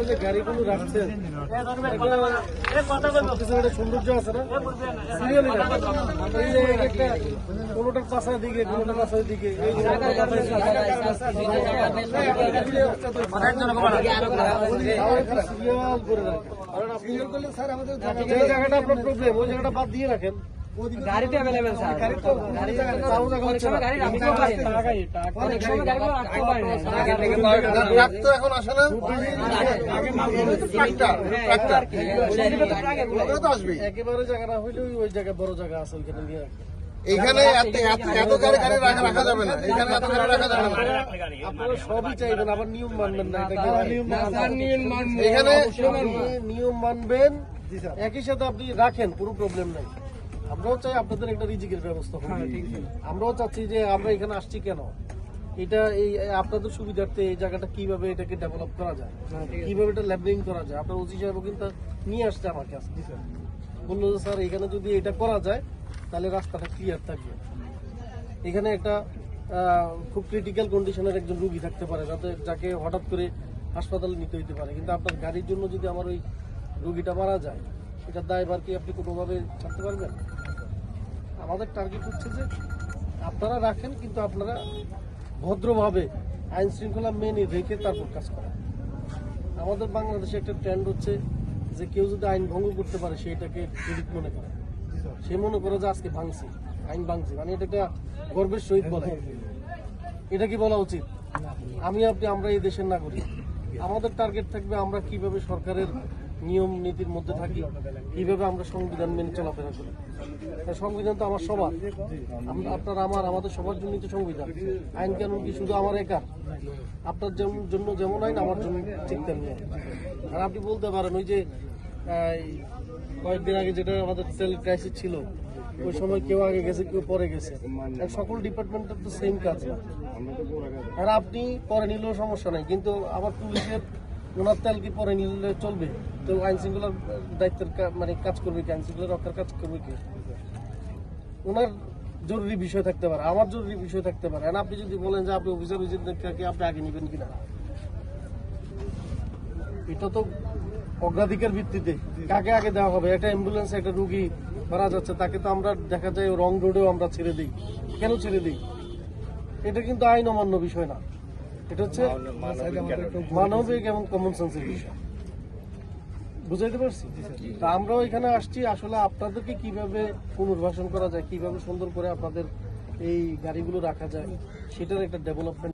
যে গাড়িগুলো রাখছেন সৌন্দর্য আছে না, কোনোটার পাশার দিকে কোনোটার পাশার দিকে জায়গাটা আপনার প্রবলেম, ওই জায়গাটা বাদ দিয়ে রাখেন। গাড়িতে অ্যাভেলেবেল স্যার, এখন আসে না, একেবারে জায়গাটা হইলে ওই জায়গায় বড় জায়গা আছে, ওইখানে নিয়ে রাখবেন। এইখানে এত গাড়ি রাখা যাবে না, এখানে এত গাড়ি রাখা যাবে না। আপনারা সবই চাইবেন, আবার নিয়ম মানবেন না। এখানে নিয়ম মানবেন, একই সাথে আপনি রাখেন, কোনো প্রবলেম নাই। আমরাও চাই আপনাদের একটা রিজিকের ব্যবস্থা হোক। আমরাও চাচ্ছি যে আমরা এখানে আসছি কেন, এটা এই আপনাদের সুবিধার্থে এই জায়গাটা কিভাবে এটাকে ডেভেলপ করা যায়, কিভাবে এটা লেভেলিং করা যায়। আপনার ওসি সাহেবও কিন্তু নিয়ে আসছে আমাকে আজকে, বললো যে স্যার এখানে যদি এটা করা যায় তাহলে রাস্তাটা ক্লিয়ার থাকবে। এখানে একটা খুব ক্রিটিক্যাল কন্ডিশনের একজন রুগী থাকতে পারে, যাকে হঠাৎ করে হাসপাতালে নিতে হইতে পারে, কিন্তু আপনার গাড়ির জন্য যদি আমার ওই রুগীটা মারা যায়, এটার দায়ভার কি আপনি কোনোভাবে ছাড়তে পারবেন? আমাদের টার্গেট হচ্ছে যে আপনারা রাখেন, কিন্তু আপনারা ভদ্রভাবে আইন শৃঙ্খলা মেনে রেখে তারপর কাজ করেন। আমাদের বাংলাদেশে একটা ট্রেন্ড হচ্ছে যে কেউ যদি আইন ভঙ্গ করতে পারে সেটাকে ক্রেডিট মনে করে, সে মনে করে যে আজকে ভাঙছি, আইন ভাঙছি, মানে এটা একটা গর্বের সহিত বলে। এটা কি বলা উচিত? আমরা এই দেশের নাগরিক, আমাদের টার্গেট থাকবে আমরা কিভাবে সরকারের নিয়ম নীতির মধ্যে থাকি, কিভাবে আমরা সংবিধান মেনে চলাফেরা করি। সংবিধান তো আমার সবার, আমাদের সবার জন্য তো সংবিধান। আইন কানুন কি শুধু আমার একার? আপনার জন্য যেমন আইন, আমার জন্য ঠিক তেমনি আইন। আর আপনি বলতে পারেন ওই যে কয়েকদিন আগে যেটা আমাদের সেল ক্রাইসিস ছিল, ওই সময় কেউ আগে গেছে কেউ পরে গেছে, সকল ডিপার্টমেন্টের তো সেম কাজ না। আর আপনি পরে নিলেও সমস্যা নাই, কিন্তু আবার পুলিশের ওনার তেল কি পরে নিলে চলবে? তো আইন শৃঙ্খলার দায়িত্বের মানে কাজ করবে কি, আইন শৃঙ্খলা রক্ষার কাজ করবে কি? ওনার জরুরি বিষয় থাকতে পারে, আমার জরুরি বিষয় থাকতে পারে। আর আপনি যদি বলেন যে আপনি অফিসার উইজিটকে আপনি আগে নেবেন কিনা, এটা তো অগ্রাধিকার ভিত্তিতে কাকে আগে দেওয়া হবে। একটা অ্যাম্বুলেন্সে একটা রুগী মারা যাচ্ছে, তাকে তো আমরা দেখা যায় রং রোডেও আমরা ছেড়ে দিই। কেন ছেড়ে দিই? এটা কিন্তু আইন অমান্য বিষয় না, এটা হচ্ছে মানবিক এবং কমন সেন্সের বিষয়। বুঝাইতে পারছি? তা আমরাও এখানে আসছি আসলে আপনাদেরকে কিভাবে পুনর্বাসন করা যায়, কিভাবে সুন্দর করে আপনাদের এই গাড়িগুলো রাখা যায়, সেটার একটা ডেভেলপমেন্ট